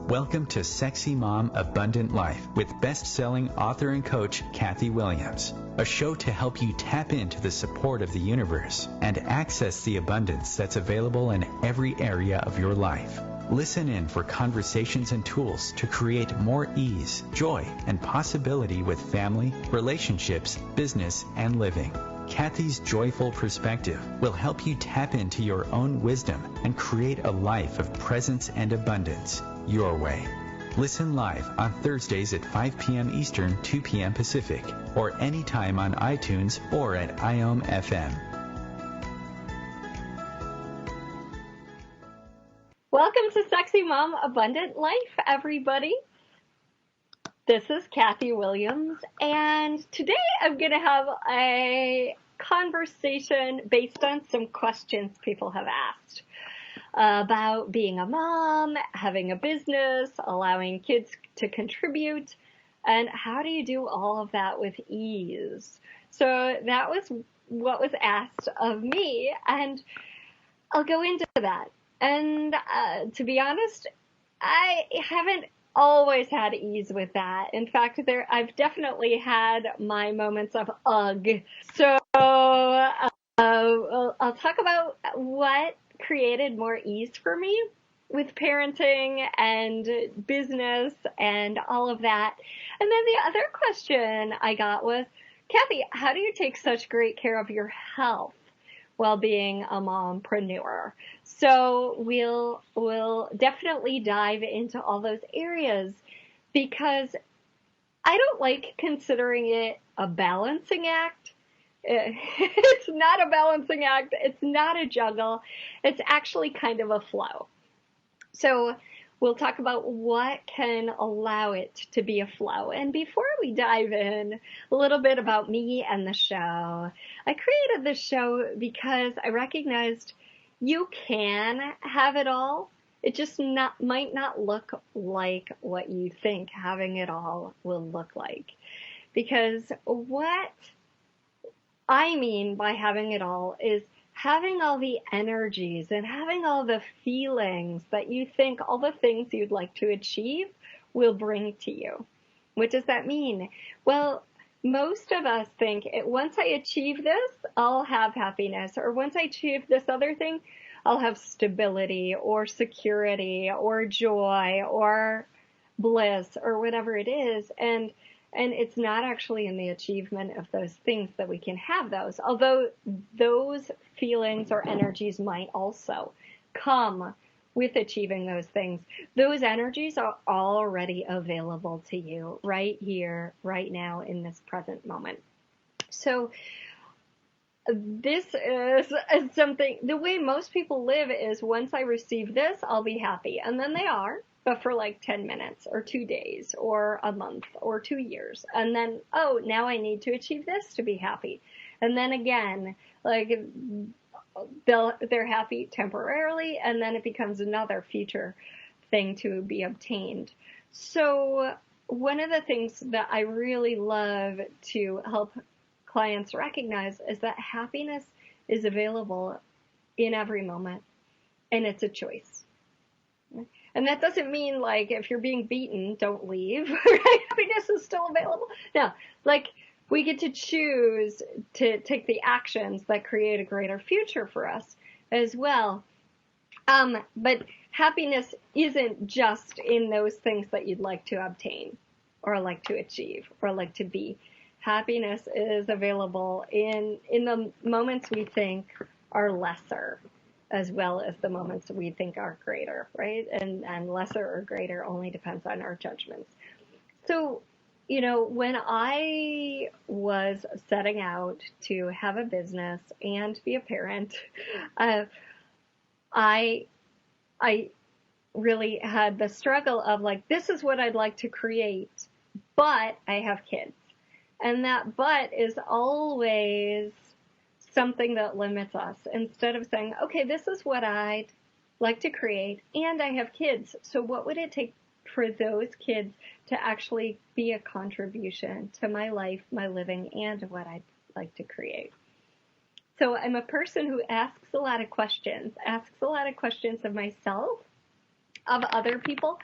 Welcome to Sexy Mom Abundant Life with best-selling author and coach Kathy Williams, a show to help you tap into the support of the universe and access the abundance that's available in every area of your life. Listen in for conversations and tools to create more ease, joy, and possibility with family, relationships, business, and living. Kathy's joyful perspective will help you tap into your own wisdom and create a life of presence and abundance your way. Listen live on Thursdays at 5 p.m. Eastern, 2 p.m. Pacific, or anytime on iTunes or at IOM FM. Welcome to Sexy Mom Abundant Life, everybody. This is Kathy Williams, and today I'm going to have a conversation based on some questions people have asked about being a mom, having a business, allowing kids to contribute, and how do you do all of that with ease? So that was what was asked of me, and I'll go into that. And to be honest, I haven't always had ease with that. In fact, I've definitely had my moments of ugh. So I'll talk about what created more ease for me with parenting and business and all of that. And then the other question I got was, Kathy, how do you take such great care of your health while being a mompreneur? So we'll definitely dive into all those areas, because I don't like considering it a balancing act. It's not a balancing act. It's not a juggle. It's actually kind of a flow. So we'll talk about what can allow it to be a flow. And before we dive in, a little bit about me and the show. I created this show because I recognized you can have it all. It just might not look like what you think having it all will look like. Because what I mean by having it all is having all the energies and having all the feelings that you think all the things you'd like to achieve will bring to you. What does that mean? Well, most of us think once I achieve this, I'll have happiness, or once I achieve this other thing, I'll have stability or security or joy or bliss or whatever it is. And it's not actually in the achievement of those things that we can have those, although those feelings or energies might also come with achieving those things. Those energies are already available to you right here, right now, in this present moment. So this is something, the way most people live is, once I receive this, I'll be happy. And then they are, but for like 10 minutes or 2 days or a month or 2 years. And then, oh, now I need to achieve this to be happy. And then again, like they're happy temporarily, and then it becomes another future thing to be obtained. So one of the things that I really love to help clients recognize is that happiness is available in every moment, and it's a choice. And that doesn't mean, like, if you're being beaten, don't leave, right? Happiness is still available. No, like, we get to choose to take the actions that create a greater future for us as well. But happiness isn't just in those things that you'd like to obtain or like to achieve or like to be. Happiness is available in the moments we think are lesser, as well as the moments we think are greater, right? And lesser or greater only depends on our judgments. So, you know, when I was setting out to have a business and be a parent, I really had the struggle of, like, this is what I'd like to create, but I have kids. And that but is always something that limits us, instead of saying, okay, this is what I'd like to create, and I have kids. So what would it take for those kids to actually be a contribution to my life, my living, and what I'd like to create? So I'm a person who asks a lot of questions of myself, of other people,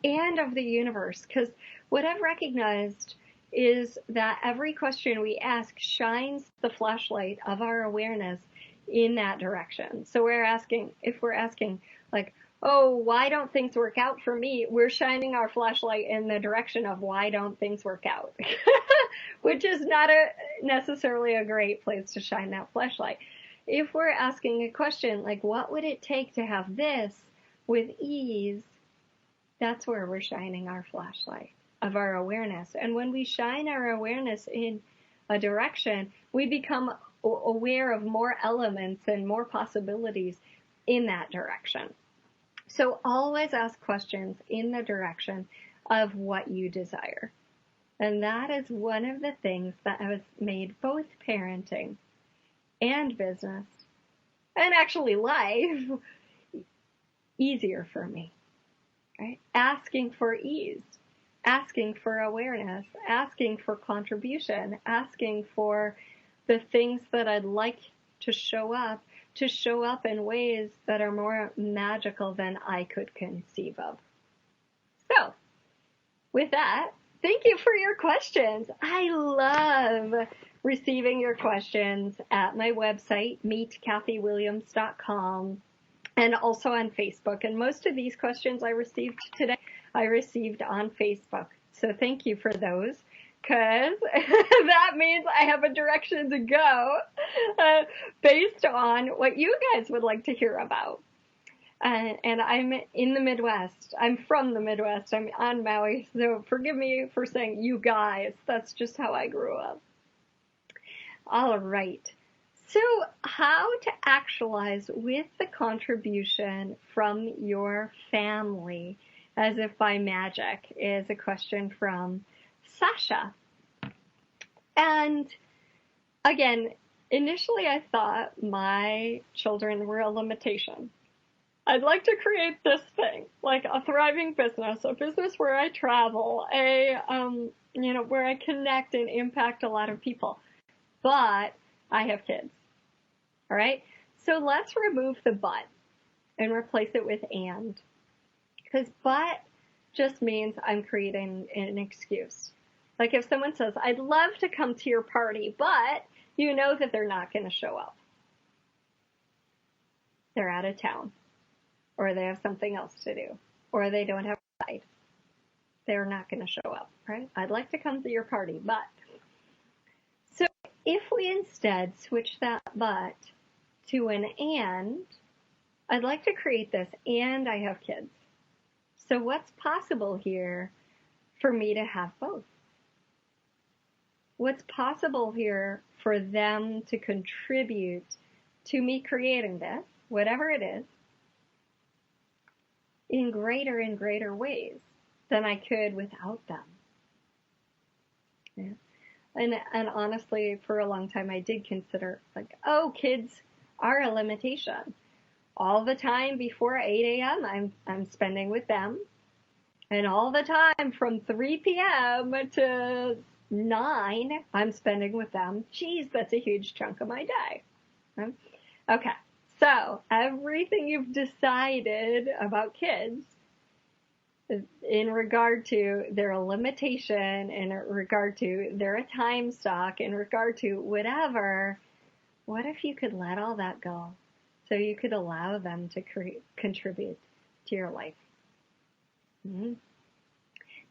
and of the universe. Because what I've recognized is that every question we ask shines the flashlight of our awareness in that direction. So if we're asking like, oh, why don't things work out for me? We're shining our flashlight in the direction of why don't things work out, which is not necessarily a great place to shine that flashlight. If we're asking a question like, what would it take to have this with ease? That's where we're shining our flashlight of our awareness. And when we shine our awareness in a direction, we become aware of more elements and more possibilities in that direction. So always ask questions in the direction of what you desire. And that is one of the things that has made both parenting and business, and actually life, easier for me. Right? Asking for ease, asking for awareness, asking for contribution, asking for the things that I'd like to show up in ways that are more magical than I could conceive of. So, with that, thank you for your questions. I love receiving your questions at my website, meetkathywilliams.com, and also on Facebook. And most of these questions I received today, I received on Facebook. So thank you for those, because that means I have a direction to go based on what you guys would like to hear about. And I'm in the Midwest. I'm from the Midwest. I'm on Maui. So forgive me for saying you guys. That's just how I grew up. All right. So how to actualize with the contribution from your family as if by magic is a question from Sasha. And again, initially I thought my children were a limitation. I'd like to create this thing, like a thriving business, a business where I travel, where I connect and impact a lot of people. But I have kids. All right? So let's remove the but and replace it with and. Because but just means I'm creating an excuse. Like if someone says, I'd love to come to your party, but you know that they're not going to show up. They're out of town. Or they have something else to do. Or they don't have a ride. They're not going to show up, right? I'd like to come to your party, but. So if we instead switch that but to an and, I'd like to create this and I have kids. So what's possible here for me to have both? What's possible here for them to contribute to me creating this, whatever it is, in greater and greater ways than I could without them? Yeah. And honestly, for a long time, I did consider like, oh, kids are a limitation. All the time before 8 a.m., I'm spending with them. And all the time from 3 p.m. to 9, I'm spending with them. Geez, that's a huge chunk of my day. Okay, so everything you've decided about kids in regard to their limitation, in regard to their time stock, in regard to whatever, what if you could let all that go so you could allow them to contribute to your life? Mm-hmm.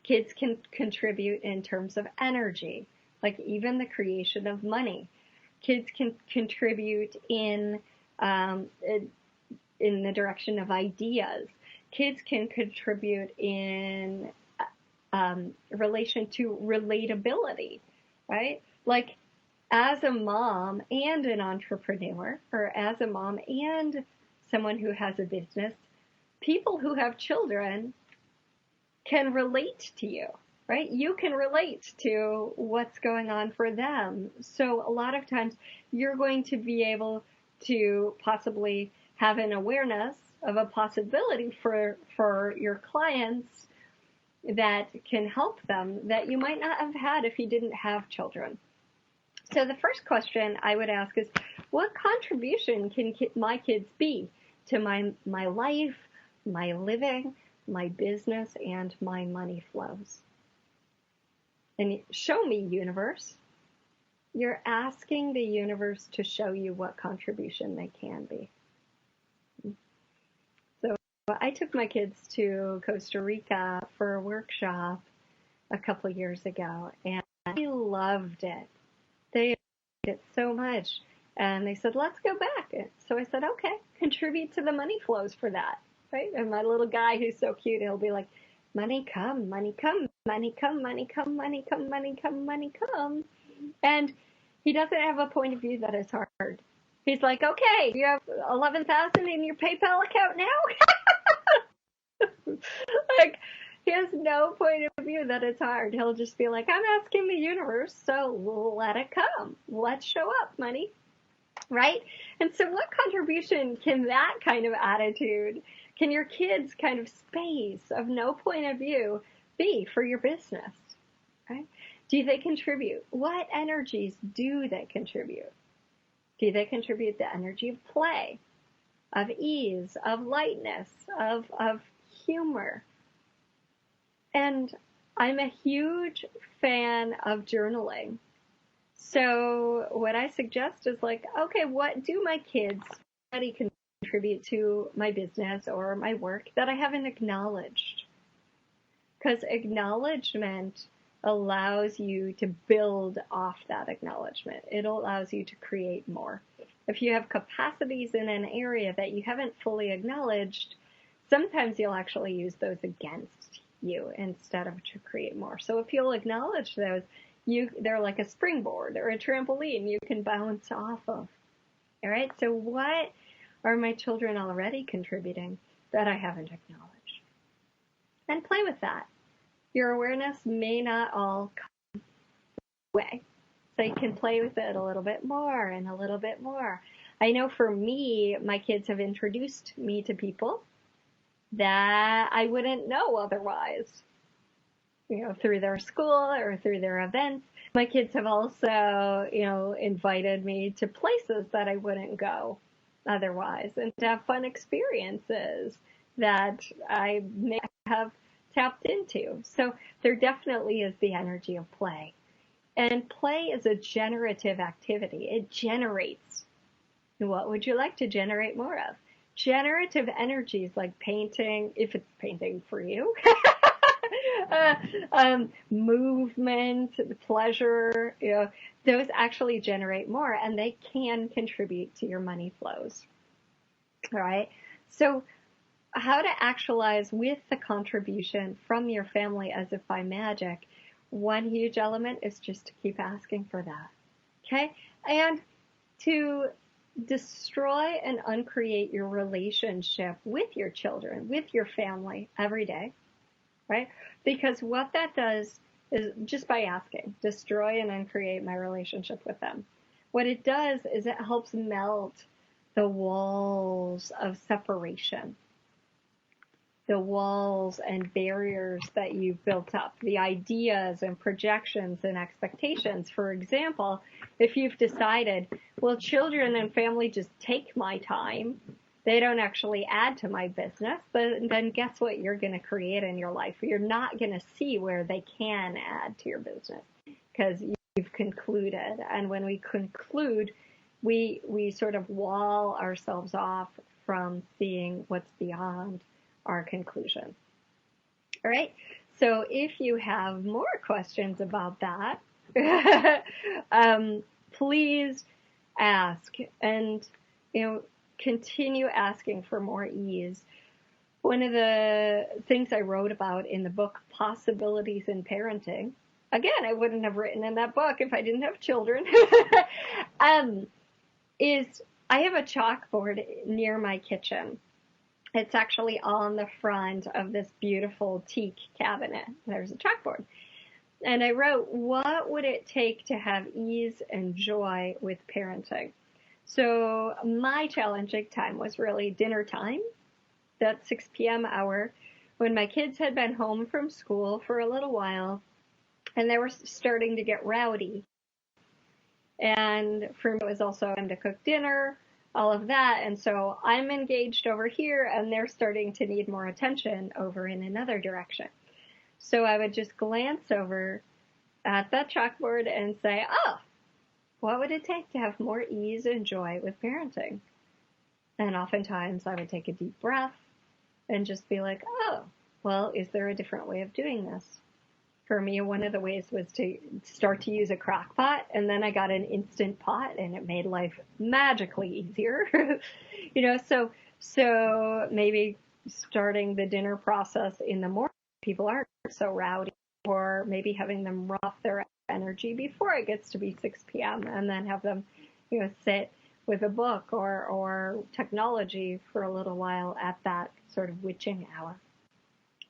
Kids can contribute in terms of energy, like even the creation of money. Kids can contribute in the direction of ideas. Kids can contribute in relation to relatability, right? Like as a mom and an entrepreneur, or as a mom and someone who has a business, people who have children can relate to you, right? You can relate to what's going on for them. So a lot of times you're going to be able to possibly have an awareness of a possibility for your clients that can help them that you might not have had if you didn't have children. So the first question I would ask is, what contribution can my kids be to my life, my living, my business and my money flows. And show me, universe. You're asking the universe to show you what contribution they can be. So I took my kids to Costa Rica for a workshop a couple of years ago, and they loved it. They loved it so much. And they said, let's go back. So I said, okay, contribute to the money flows for that. Right? And my little guy, who's so cute, he'll be like, money come, money come, money come, money come, money come, money come, money come. And he doesn't have a point of view that is hard. He's like, okay, you have 11,000 in your PayPal account now? Like, he has no point of view that it's hard. He'll just be like, I'm asking the universe, so let it come. Let's show up, money. Right? And so what contribution can that kind of attitude, can your kids' kind of space of no point of view be for your business? Right? Do they contribute? What energies do they contribute? Do they contribute the energy of play, of ease, of lightness, of humor? And I'm a huge fan of journaling. So what I suggest is like, okay, what do my kids already contribute to my business or my work that I haven't acknowledged? Because acknowledgement allows you to build off that acknowledgement. It allows you to create more. If you have capacities in an area that you haven't fully acknowledged, sometimes you'll actually use those against you instead of to create more. So if you'll acknowledge those, they're like a springboard or a trampoline you can bounce off of. All right. So what are my children already contributing that I haven't acknowledged? And play with that. Your awareness may not all come away. So you can play with it a little bit more and a little bit more. I know for me, my kids have introduced me to people that I wouldn't know otherwise. Through their school or through their events. My kids have also, invited me to places that I wouldn't go otherwise and to have fun experiences that I may have tapped into. So there definitely is the energy of play. And play is a generative activity. It generates. What would you like to generate more of? Generative energies like painting, if it's painting for you. Movement, pleasure, those actually generate more and they can contribute to your money flows. All right. So how to actualize with the contribution from your family as if by magic, one huge element is just to keep asking for that. Okay. And to destroy and uncreate your relationship with your children, with your family every day. Right? Because what that does is just by asking, destroy and uncreate my relationship with them. What it does is it helps melt the walls of separation, the walls and barriers that you've built up, the ideas and projections and expectations. For example, if you've decided, well, children and family just take my time, they don't actually add to my business, then guess what you're going to create in your life? You're not going to see where they can add to your business because you've concluded. And when we conclude, we sort of wall ourselves off from seeing what's beyond our conclusion. All right. So if you have more questions about that, please ask and, continue asking for more ease. One of the things I wrote about in the book, Possibilities in Parenting, again, I wouldn't have written in that book if I didn't have children, is I have a chalkboard near my kitchen. It's actually on the front of this beautiful teak cabinet. There's a chalkboard. And I wrote, what would it take to have ease and joy with parenting? So my challenging time was really dinner time, that 6 p.m. hour, when my kids had been home from school for a little while, and they were starting to get rowdy. And for me, it was also time to cook dinner, all of that. And so I'm engaged over here and they're starting to need more attention over in another direction. So I would just glance over at that chalkboard and say, oh, what would it take to have more ease and joy with parenting? And oftentimes I would take a deep breath and just be like, oh, well, is there a different way of doing this? For me, one of the ways was to start to use a crock pot, and then I got an instant pot, and it made life magically easier. So maybe starting the dinner process in the morning, people aren't so rowdy, or maybe having them rough their energy before it gets to be 6 p.m. and then have them, sit with a book or technology for a little while at that sort of witching hour.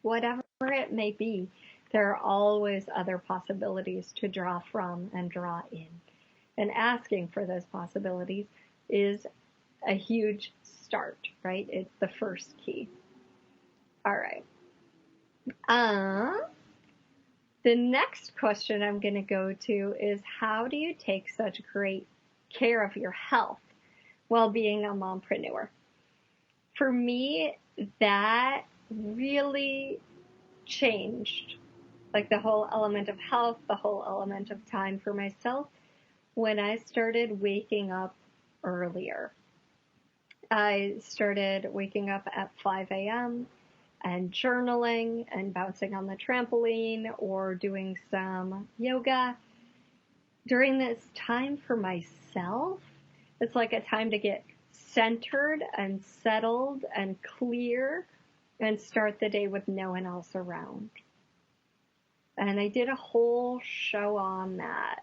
Whatever it may be, there are always other possibilities to draw from and draw in. And asking for those possibilities is a huge start, right? It's the first key. All right. The next question I'm going to go to is, how do you take such great care of your health while being a mompreneur? For me, that really changed, like the whole element of health, the whole element of time for myself, when I started waking up earlier. I started waking up at 5 a.m. and journaling and bouncing on the trampoline or doing some yoga. During this time for myself, it's like a time to get centered and settled and clear and start the day with no one else around. And I did a whole show on that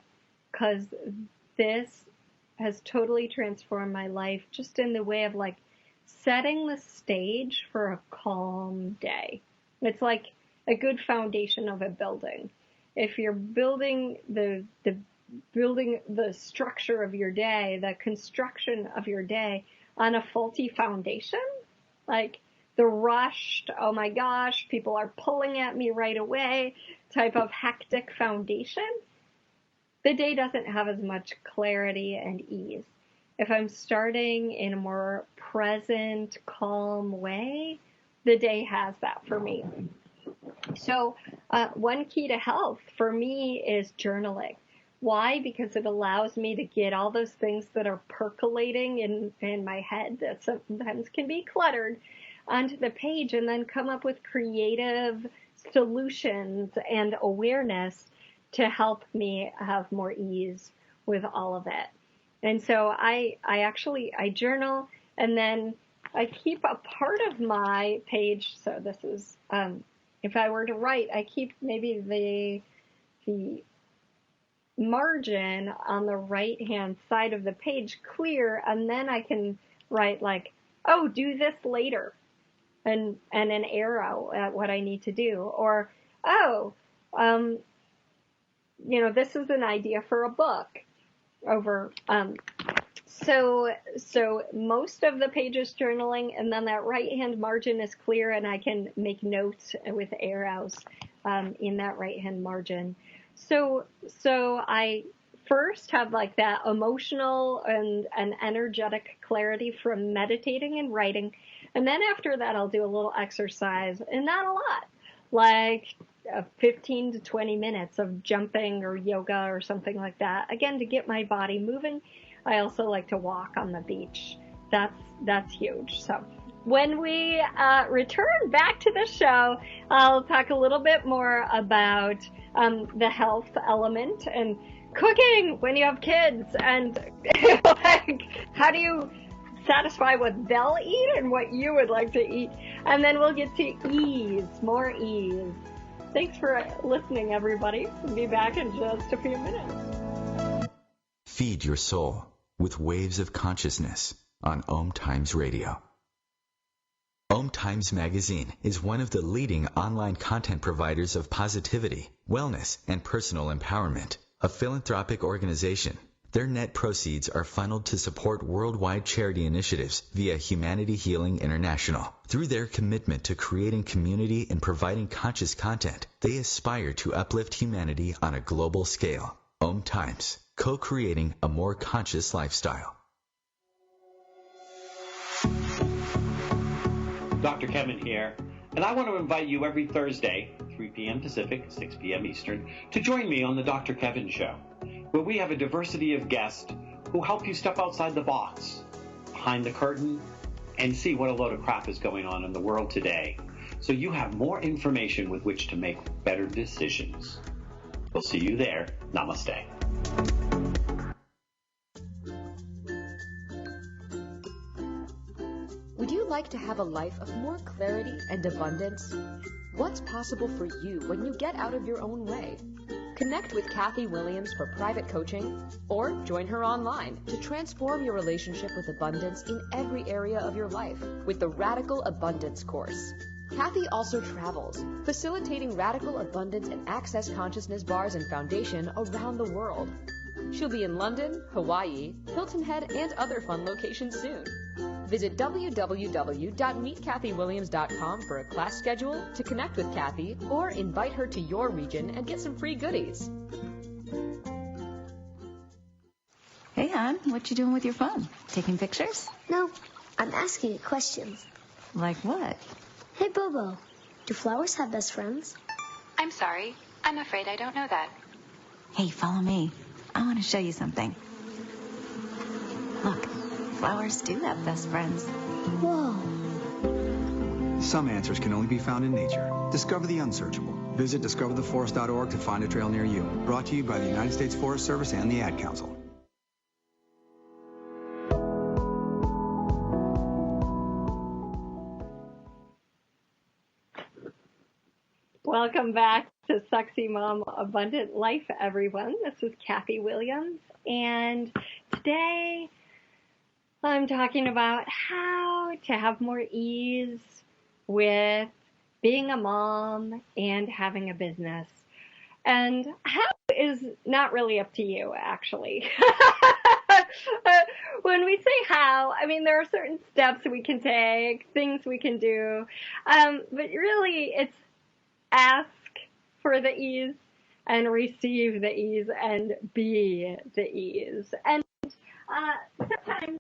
because this has totally transformed my life, just in the way of like setting the stage for a calm day. It's like a good foundation of a building. If you're building the structure of your day, the construction of your day on a faulty foundation, like the rushed, oh my gosh, people are pulling at me right away type of hectic foundation, the day doesn't have as much clarity and ease. If I'm starting in a more present, calm way, the day has that for me. So one key to health for me is journaling. Why? Because it allows me to get all those things that are percolating in my head that sometimes can be cluttered onto the page, and then come up with creative solutions and awareness to help me have more ease with all of it. And so I journal, and then I keep a part of my page. So this is, if I were to write, I keep maybe the margin on the right-hand side of the page clear, and then I can write like, oh, do this later, and an arrow at what I need to do. Or, oh, this is an idea for a book over, so most of the page is journaling, and then that right-hand margin is clear, and I can make notes with arrows, in that right-hand margin. So I first have like that emotional and energetic clarity from meditating and writing. And then after that, I'll do a little exercise, and not a lot, like 15 to 20 minutes of jumping or yoga or something like that. Again, to get my body moving. I also like to walk on the beach. That's huge. So when we return back to the show, I'll talk a little bit more about the health element and cooking when you have kids, and like, how do you satisfy what they'll eat and what you would like to eat. And then we'll get to ease, more ease. Thanks for listening, everybody. We'll be back in just a few minutes. Feed your soul with waves of consciousness on OMTimes Radio. OMTimes Magazine is one of the leading online content providers of positivity, wellness, and personal empowerment. A philanthropic organization, their net proceeds are funneled to support worldwide charity initiatives via Humanity Healing International. Through their commitment to creating community and providing conscious content, they aspire to uplift humanity on a global scale. OMTimes, co-creating a more conscious lifestyle. Dr. Kevin here, and I want to invite you every Thursday, 3 p.m. Pacific, 6 p.m. Eastern, to join me on the Dr. Kevin Show, where we have a diversity of guests who help you step outside the box, behind the curtain, and see what a load of crap is going on in the world today, so you have more information with which to make better decisions. We'll see you there. Namaste. Would you like to have a life of more clarity and abundance? What's possible for you when you get out of your own way? Connect with Kathy Williams for private coaching, or join her online to transform your relationship with abundance in every area of your life with the Radical Abundance course. Kathy also travels, facilitating radical abundance and access consciousness bars and foundation around the world. She'll be in London, Hawaii, Hilton Head, and other fun locations soon. Visit www.meetkathywilliams.com for a class schedule, to connect with Kathy, or invite her to your region and get some free goodies. Hey, hon, what you doing with your phone? Taking pictures? No, I'm asking it questions. Like what? Hey, Bobo, do flowers have best friends? I'm sorry. I'm afraid I don't know that. Hey, follow me. I want to show you something. Look, flowers do have best friends. Whoa. Some answers can only be found in nature. Discover the unsearchable. Visit discovertheforest.org to find a trail near you. Brought to you by the United States Forest Service and the Ad Council. Welcome back to Sexy Mom Abundant Life, everyone. This is Kathy Williams, and today I'm talking about how to have more ease with being a mom and having a business. And how is not really up to you, actually. When we say how, I mean, there are certain steps we can take, things we can do, but really it's ask for the ease and receive the ease and be the ease. And sometimes,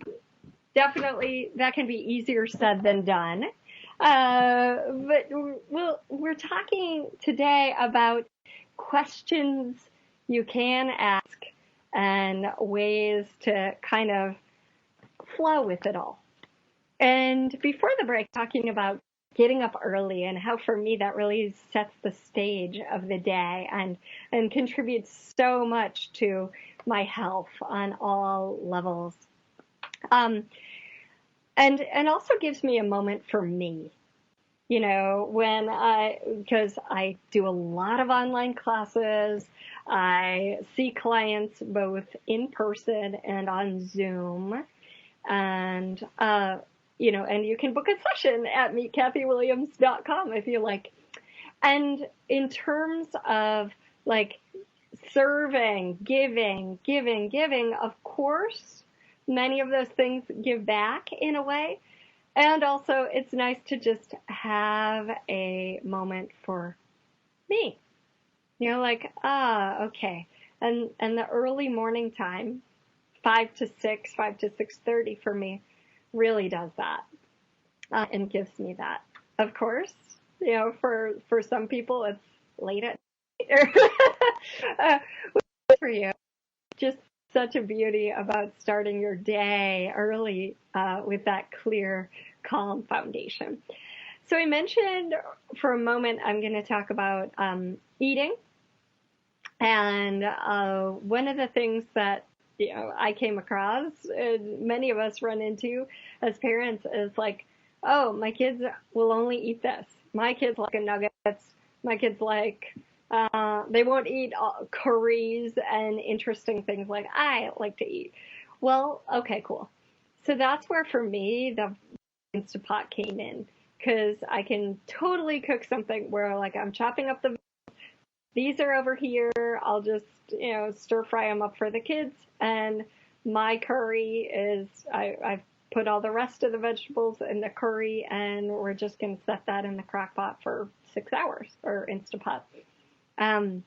definitely, that can be easier said than done. But we're talking today about questions you can ask and ways to kind of flow with it all. And before the break, talking about getting up early and how for me that really sets the stage of the day and contributes so much to my health on all levels. And also gives me a moment for me. You know, because I do a lot of online classes, I see clients both in person and on Zoom, and and you can book a session at meetkathywilliams.com if you like. And in terms of like serving, giving, of course, many of those things give back in a way. And also it's nice to just have a moment for me. You know, like, okay. And the early morning time, 5 to 6, 5 to 6:30 for me, really does that and gives me that. Of course, you know, for some people it's late at night. For you, just such a beauty about starting your day early with that clear, calm foundation. So I mentioned for a moment I'm going to talk about eating, and one of the things that I came across, and many of us run into as parents, is like, oh, my kids will only eat this. My kids like nuggets. My kids like, they won't eat curries and interesting things like I like to eat. Well, okay, cool. So that's where, for me, the Instapot came in, because I can totally cook something where, like, I'm chopping up these are over here. I'll just, stir fry them up for the kids. And my curry is, I've put all the rest of the vegetables in the curry, and we're just going to set that in the crock pot for 6 hours, or Instapot. And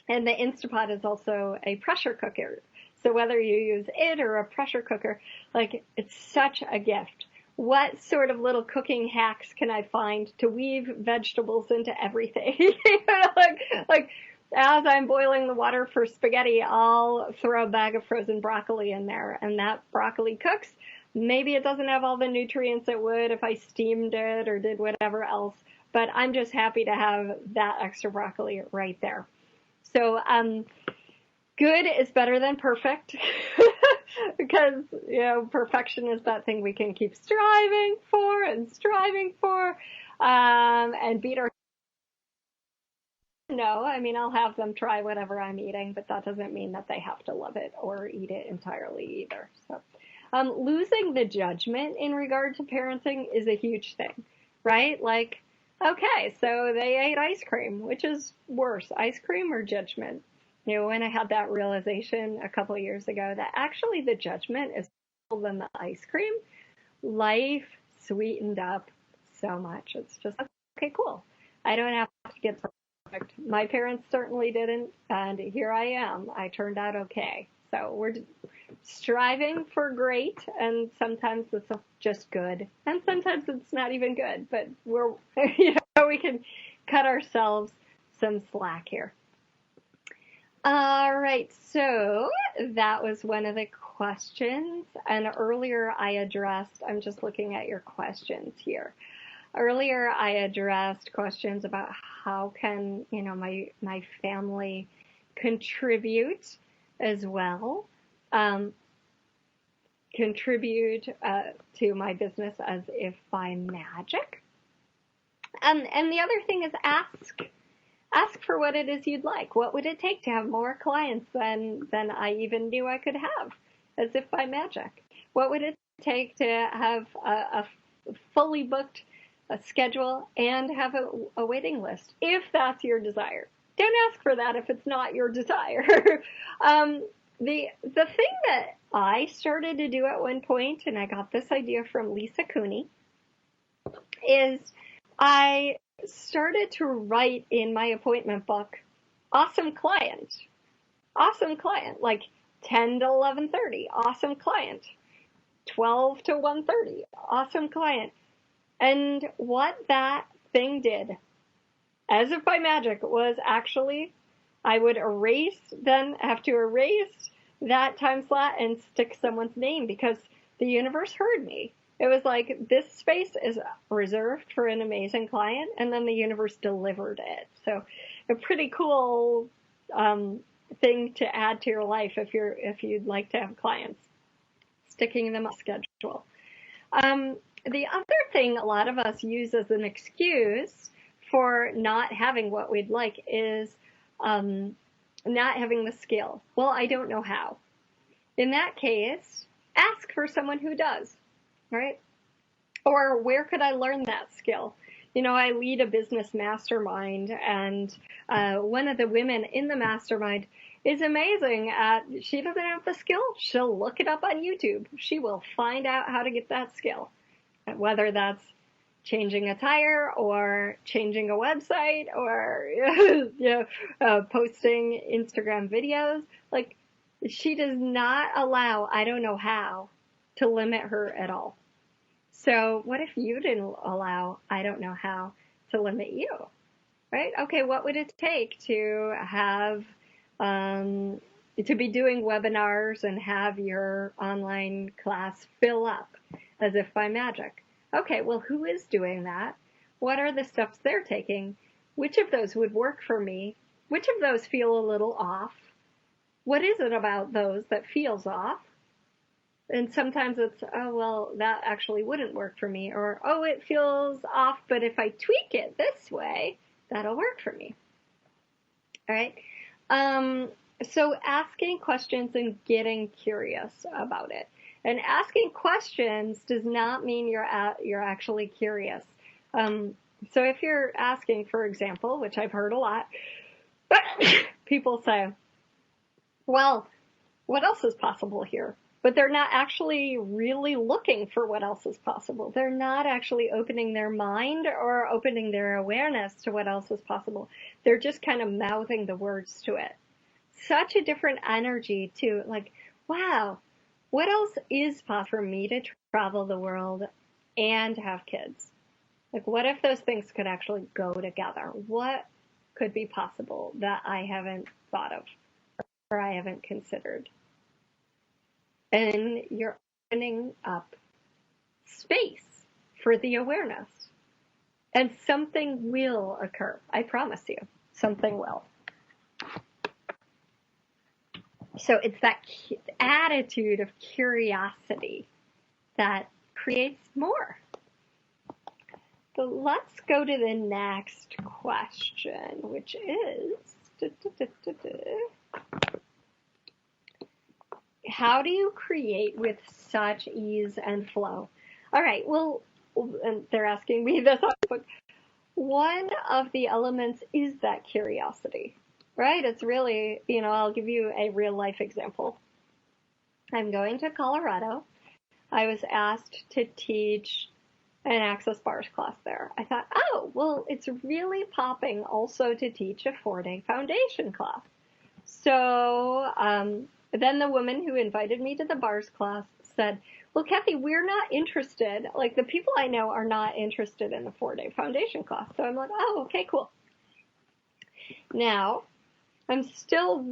the Instapot is also a pressure cooker. So whether you use it or a pressure cooker, like, it's such a gift what sort of little cooking hacks can I find to weave vegetables into everything? like as I'm boiling the water for spaghetti, I'll throw a bag of frozen broccoli in there, and that broccoli cooks. Maybe it doesn't have all the nutrients it would if I steamed it or did whatever else, but I'm just happy to have that extra broccoli right there. So, good is better than perfect because, perfection is that thing we can keep striving for and beat our. No, I mean, I'll have them try whatever I'm eating, but that doesn't mean that they have to love it or eat it entirely either. So, losing the judgment in regard to parenting is a huge thing, right? Like, okay, so they ate ice cream, which is worse, ice cream or judgment? When I had that realization a couple of years ago that actually the judgment is more than the ice cream, life sweetened up so much. It's just, okay, cool. I don't have to get perfect. My parents certainly didn't, and here I am. I turned out okay. So we're striving for great, and sometimes it's just good, and sometimes it's not even good, but we can cut ourselves some slack here. All right, so that was one of the questions, and earlier I addressed, I'm just looking at your questions here. Earlier I addressed questions about how can, my family contribute as well, contribute to my business as if by magic. And the other thing is ask for what it is you'd like. What would it take to have more clients than I even knew I could have, as if by magic? What would it take to have a fully booked schedule and have a waiting list, if that's your desire? Don't ask for that if it's not your desire. The thing that I started to do at one point, and I got this idea from Lisa Cooney, is I started to write in my appointment book, awesome client, like 10 to 11:30, awesome client, 12 to 1:30, awesome client. And what that thing did, as if by magic, was actually I would have to erase that time slot and stick someone's name because the universe heard me. It was like, this space is reserved for an amazing client, and then the universe delivered it. So a pretty cool thing to add to your life if you'd like to have clients, sticking them on schedule. The other thing a lot of us use as an excuse for not having what we'd like is not having the skill. Well, I don't know how. In that case, ask for someone who does, right? Or where could I learn that skill? I lead a business mastermind, and one of the women in the mastermind is amazing she doesn't have the skill. She'll look it up on YouTube. She will find out how to get that skill, whether that's changing a tire or changing a website or posting Instagram videos. Like, she does not allow I don't know how to limit her at all. So what if you didn't allow I don't know how to limit you, right? Okay, what would it take to have to be doing webinars and have your online class fill up as if by magic? Okay, well, who is doing that? What are the steps they're taking? Which of those would work for me? Which of those feel a little off? What is it about those that feels off? And sometimes it's, oh, well, that actually wouldn't work for me. Or, oh, it feels off, but if I tweak it this way, that'll work for me. All right. So asking questions and getting curious about it. And asking questions does not mean you're actually curious. So if you're asking, for example, which I've heard a lot, people say, well, what else is possible here? But they're not actually really looking for what else is possible. They're not actually opening their mind or opening their awareness to what else is possible. They're just kind of mouthing the words to it. Such a different energy to, like, wow, what else is possible for me to travel the world and have kids? Like, what if those things could actually go together? What could be possible that I haven't thought of or I haven't considered? And you're opening up space for the awareness. And something will occur. I promise you, something will. So it's that attitude of curiosity that creates more. But let's go to the next question, which is, how do you create with such ease and flow? All right, well, and they're asking me this, but one of the elements is that curiosity, right? It's really, I'll give you a real life example. I'm going to Colorado. I was asked to teach an Access Bars class there. I thought, oh, well, it's really popping also to teach a 4-day foundation class. So then the woman who invited me to the bars class said, well, Kathy, we're not interested. Like, the people I know are not interested in the 4-day foundation class. So I'm like, oh, okay, cool. Now, I'm still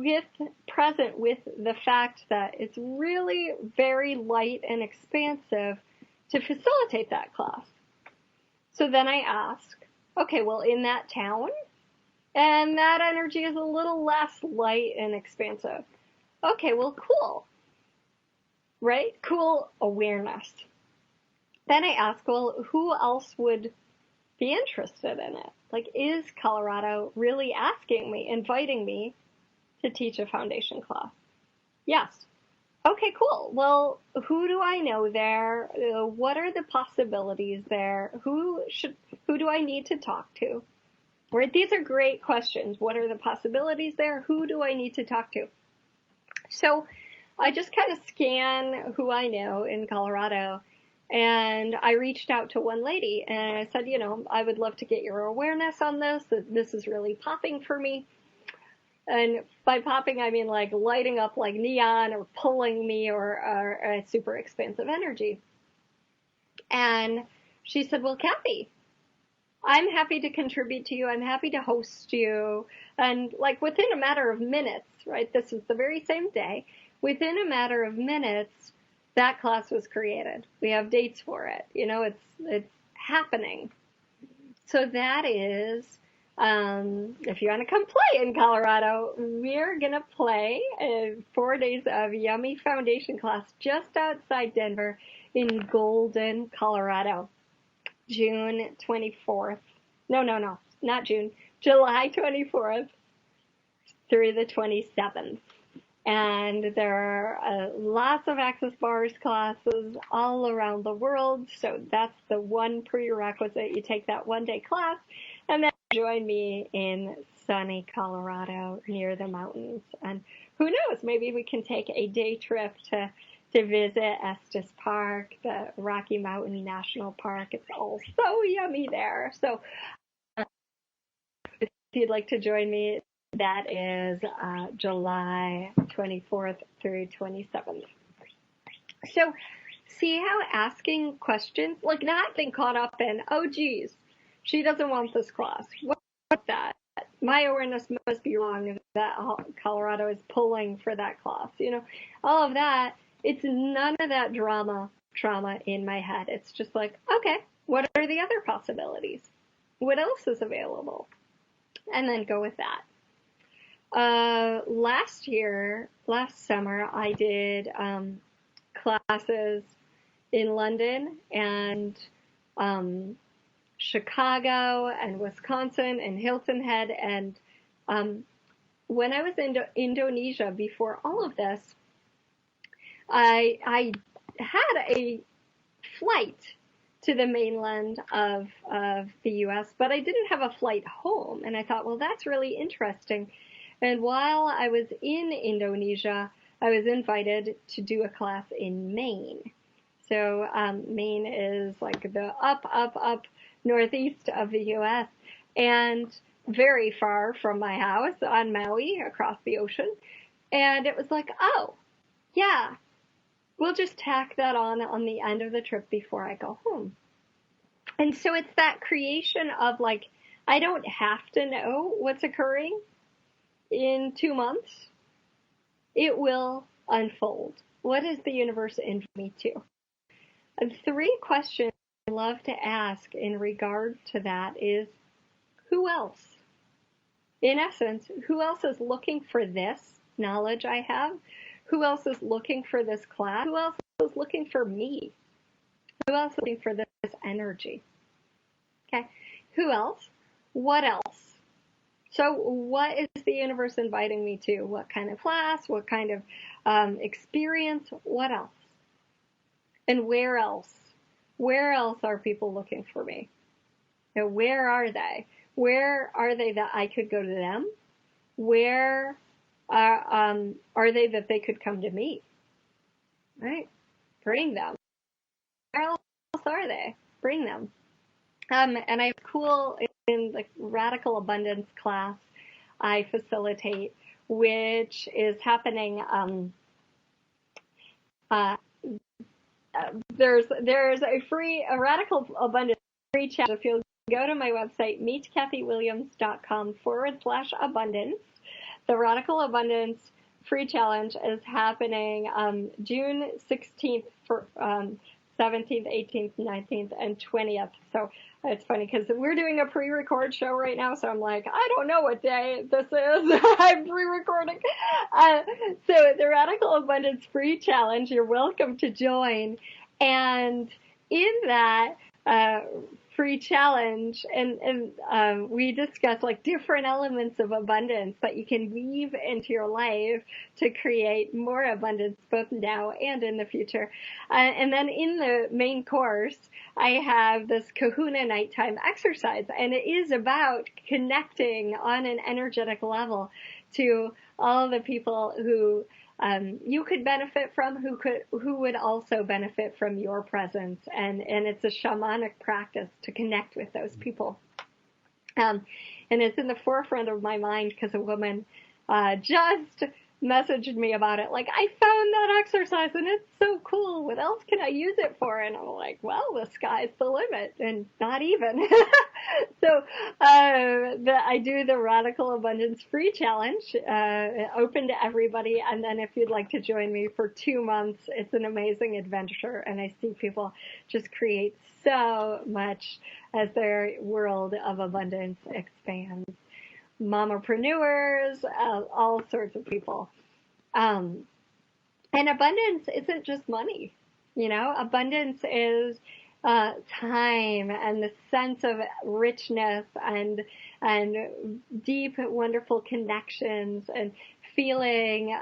present with the fact that it's really very light and expansive to facilitate that class. So then I ask, okay, well, in that town, and that energy is a little less light and expansive. Okay, well, cool. Right? Cool awareness. Then I ask, well, who else would be interested in it? Like, is Colorado really asking me, inviting me to teach a foundation class? Yes. Okay, cool. Well, who do I know there? What are the possibilities there? Who do I need to talk to? Right? These are great questions. What are the possibilities there? Who do I need to talk to? So I just kind of scan who I know in Colorado, and I reached out to one lady and I said, I would love to get your awareness on this. This is really popping for me. And by popping, I mean like lighting up like neon or pulling me or a super expansive energy. And she said, well, Kathy, I'm happy to contribute to you. I'm happy to host you. And like within a matter of minutes, right? This was the very same day. Within a matter of minutes, that class was created. We have dates for it. It's happening. So that is, if you want to come play in Colorado, we're going to play 4 days of Yummy Foundation class just outside Denver in Golden, Colorado, June 24th. No, not June, July 24th through the 27th. And there are lots of Access Bars classes all around the world. So that's the one prerequisite. You take that 1-day class and then join me in sunny Colorado near the mountains. And who knows, maybe we can take a day trip to visit Estes Park, the Rocky Mountain National Park. It's all so yummy there. So if you'd like to join me, that is July 24th through 27th. So see how asking questions, like not being caught up in, oh, geez, she doesn't want this class. What's that? My awareness must be wrong that Colorado is pulling for that class. All of that. It's none of that trauma in my head. It's just like, okay, what are the other possibilities? What else is available? And then go with that. Last summer, I did classes in London and Chicago and Wisconsin and Hilton Head. And when I was in Indonesia before all of this, I had a flight to the mainland of the U.S., but I didn't have a flight home. And I thought, well, that's really interesting. And while I was in Indonesia, I was invited to do a class in Maine. So Maine is like the up northeast of the U.S. and very far from my house on Maui across the ocean. And it was like, oh, yeah, we'll just tack that on the end of the trip before I go home. And so it's that creation of like, I don't have to know what's occurring in 2 months. It will unfold. What is the universe inviting me to? And 3 questions I love to ask in regard to that is, who else? In essence, who else is looking for this knowledge I have? Who else is looking for this class? Who else is looking for me? Who else is looking for this energy? Okay. Who else? What else? So what is the universe inviting me to? What kind of class? What kind of experience? What else? And where else? Where else are people looking for me? Now, where are they? Where are they that I could go to them? Where are they that they could come to me? Right? Bring them. Where else are they? Bring them. And I have cool in the Radical Abundance class I facilitate, which is happening. There's a Radical Abundance free challenge. If you'll go to my website, meetkathywilliams.com/abundance. The Radical Abundance free challenge is happening June 16th, 17th, 18th, 19th, and 20th. So it's funny because we're doing a pre-record show right now, so I'm like, I don't know what day this is. I'm pre-recording. So the Radical Abundance free challenge, you're welcome to join. And in that free challenge, and we discuss like different elements of abundance that you can weave into your life to create more abundance both now and in the future. And then in the main course, I have this Kahuna nighttime exercise, and it is about connecting on an energetic level to all the people who you could benefit from, who would also benefit from your presence, and it's a shamanic practice to connect with those people. And it's in the forefront of my mind because a woman just messaged me about it. Like, I found that exercise and it's so cool. What else can I use it for? And I'm like, well, the sky's the limit, and not even. So I do the Radical Abundance Free Challenge, open to everybody. And then if you'd like to join me for 2 months, it's an amazing adventure. And I see people just create so much as their world of abundance expands. Mamapreneurs, all sorts of people. And abundance isn't just money, abundance is time and the sense of richness and deep, wonderful connections and feeling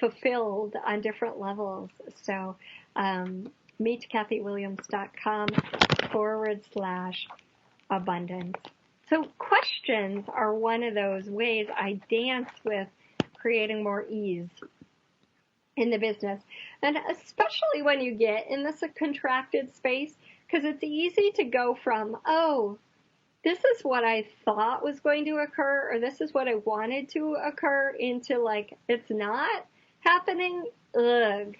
fulfilled on different levels. So meetkathywilliams.com/abundance. So questions are one of those ways I dance with creating more ease in the business. And especially when you get in this contracted space, because it's easy to go from, oh, this is what I thought was going to occur, or this is what I wanted to occur, into like, it's not happening. Ugh.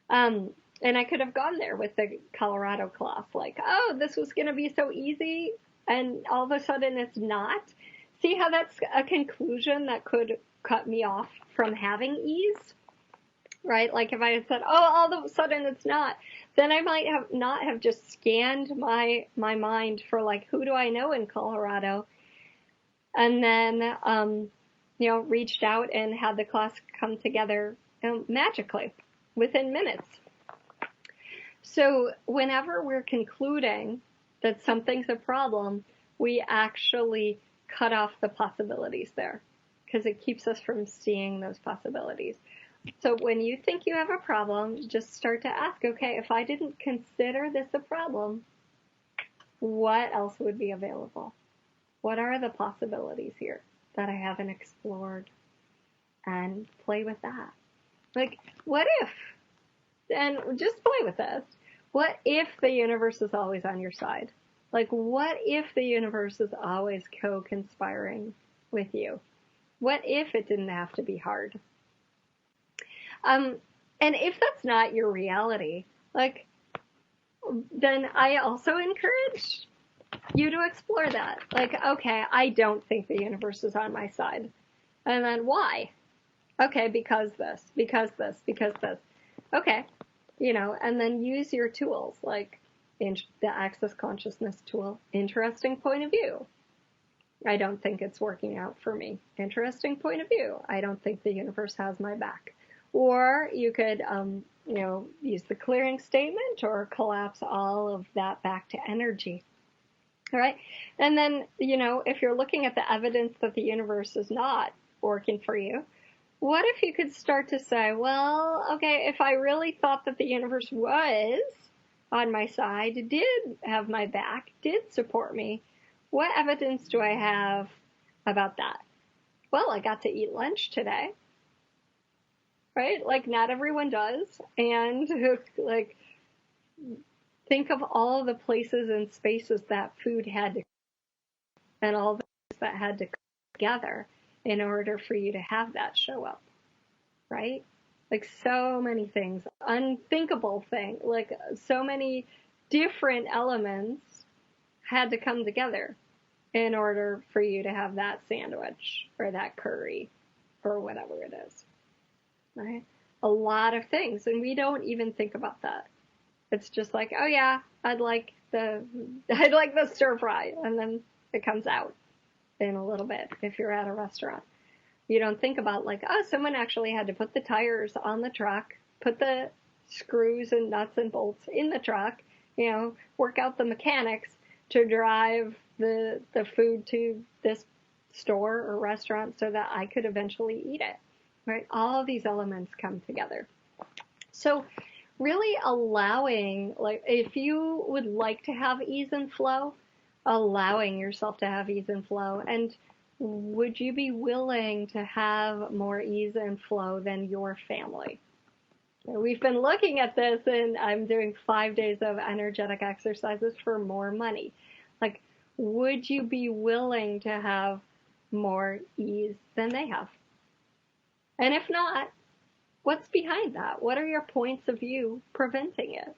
And I could have gone there with the Colorado class, like, oh, this was going to be so easy. And all of a sudden it's not. See how that's a conclusion that could cut me off from having ease, right? Like if I had said, oh, all of a sudden it's not, then I might have not have just scanned my mind for like, who do I know in Colorado? And then, reached out and had the class come together magically within minutes. So whenever we're concluding that something's a problem, we actually cut off the possibilities there because it keeps us from seeing those possibilities. So when you think you have a problem, just start to ask, okay, if I didn't consider this a problem, what else would be available? What are the possibilities here that I haven't explored? And play with that. Like, what if? And just play with this. What if the universe is always on your side? Like, what if the universe is always co-conspiring with you? What if it didn't have to be hard? And if that's not your reality, like, then I also encourage you to explore that. Like, okay, I don't think the universe is on my side. And then why? Okay, because this, because this, because this. Okay, and then use your tools, like the Access Consciousness tool. Interesting point of view. I don't think it's working out for me. Interesting point of view. I don't think the universe has my back. Or you could, use the clearing statement or collapse all of that back to energy. All right. And then, if you're looking at the evidence that the universe is not working for you, what if you could start to say, well, okay, if I really thought that the universe was on my side, did have my back, did support me, what evidence do I have about that? Well, I got to eat lunch today, right? Like, not everyone does. And, like, think of all the places and spaces that food had to, and all the things that had to come together in order for you to have that show up, right? Like, so many things, unthinkable things, like so many different elements had to come together in order for you to have that sandwich or that curry or whatever it is, right? A lot of things, and we don't even think about that. It's just like, oh yeah, I'd like the stir fry, and then it comes out in a little bit if you're at a restaurant. You don't think about, like, oh, someone actually had to put the tires on the truck, put the screws and nuts and bolts in the truck, work out the mechanics to drive the food to this store or restaurant so that I could eventually eat it, right? All of these elements come together. So really allowing, like, if you would like to have ease and flow, allowing yourself to have ease and flow. And would you be willing to have more ease and flow than your family? We've been looking at this, and I'm doing 5 days of energetic exercises for more money. Like, would you be willing to have more ease than they have? And if not, what's behind that? What are your points of view preventing it?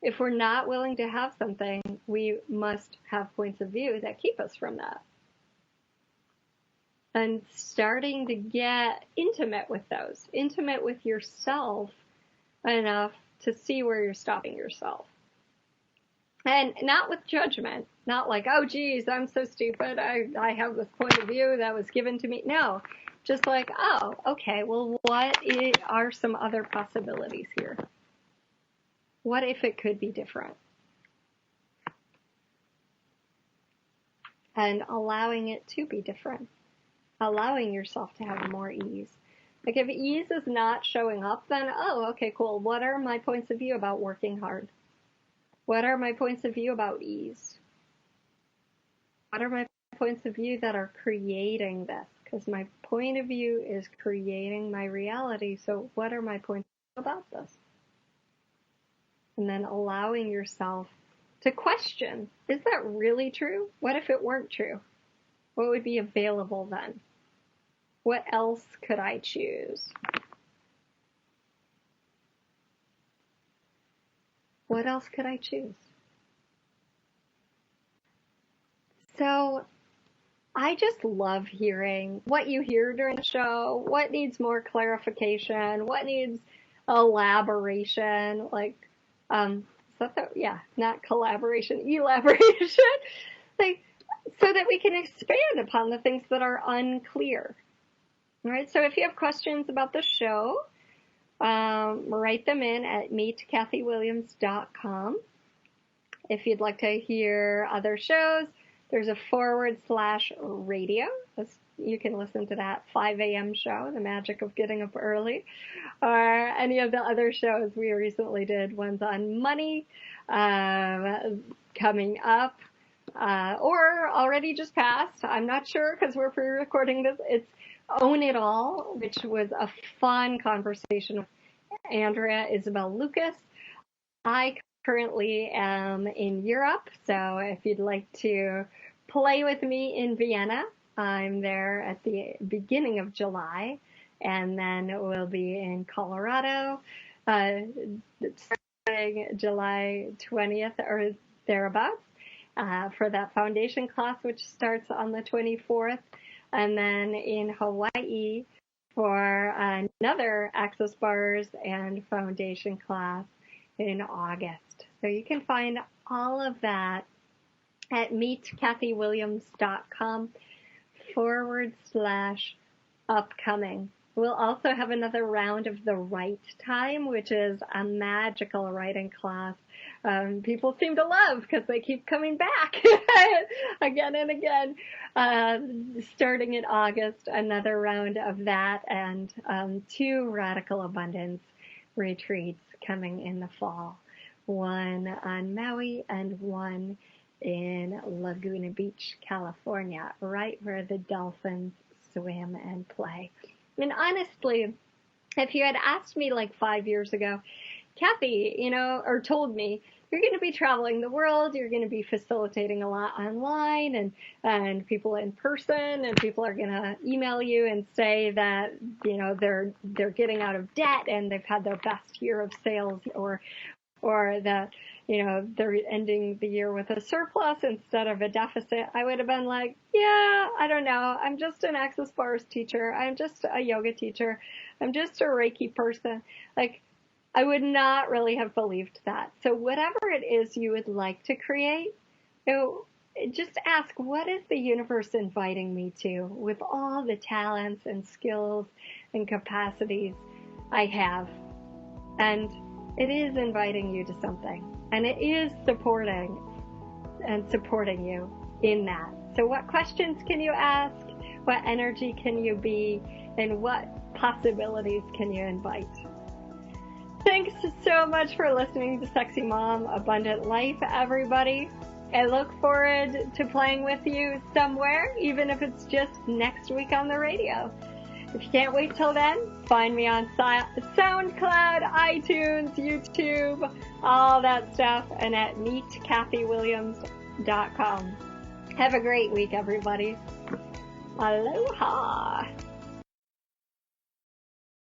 If we're not willing to have something, we must have points of view that keep us from that. And starting to get intimate with those, intimate with yourself enough to see where you're stopping yourself. And not with judgment, not like, oh, geez, I'm so stupid. I have this point of view that was given to me. No, just like, oh, okay, well, what are some other possibilities here? What if it could be different? And allowing it to be different. Allowing yourself to have more ease. Like, if ease is not showing up, then, oh, okay, cool. What are my points of view about working hard? What are my points of view about ease? What are my points of view that are creating this? Because my point of view is creating my reality. So what are my points about this? And then allowing yourself to question, is that really true? What if it weren't true? What would be available then? What else could I choose? What else could I choose? So I just love hearing what you hear during the show, what needs more clarification, what needs elaboration, like, not collaboration, elaboration, like, so that we can expand upon the things that are unclear. All right, so if you have questions about the show, write them in at meetkathywilliams.com. If you'd like to hear other shows, there's a /radio. You can listen to that 5 a.m. show, The Magic of Getting Up Early, or any of the other shows we recently did. One's on money, coming up, or already just passed. I'm not sure because we're pre-recording this. It's Own It All, which was a fun conversation with Andrea Isabel Lucas. I currently am in Europe, so if you'd like to play with me in Vienna, I'm there at the beginning of July, and then we'll be in Colorado starting July 20th or thereabouts for that foundation class, which starts on the 24th. And then in Hawaii for another Access Bars and Foundation class in August. So you can find all of that at meetkathywilliams.com/upcoming. We'll also have another round of the Write Time, which is a magical writing class people seem to love because they keep coming back again and again. Starting in August, another round of that, and 2 Radical Abundance retreats coming in the fall. One on Maui and one in Laguna Beach, California, right where the dolphins swim and play. And honestly, if you had asked me like 5 years ago, Kathy, or told me, you're going to be traveling the world, you're going to be facilitating a lot online and people in person, and people are going to email you and say that, they're getting out of debt and they've had their best year of sales, or that, they're ending the year with a surplus instead of a deficit, I would have been like, yeah, I don't know. I'm just an Access Bars teacher. I'm just a yoga teacher. I'm just a Reiki person. Like, I would not really have believed that. So whatever it is you would like to create, just ask, what is the universe inviting me to with all the talents and skills and capacities I have? And it is inviting you to something. And it is supporting you in that. So what questions can you ask? What energy can you be? And what possibilities can you invite? Thanks so much for listening to Sexy Mom Abundant Life, everybody. I look forward to playing with you somewhere, even if it's just next week on the radio. If you can't wait till then, find me on SoundCloud, iTunes, YouTube, all that stuff, and at meetkathywilliams.com. Have a great week, everybody. Aloha.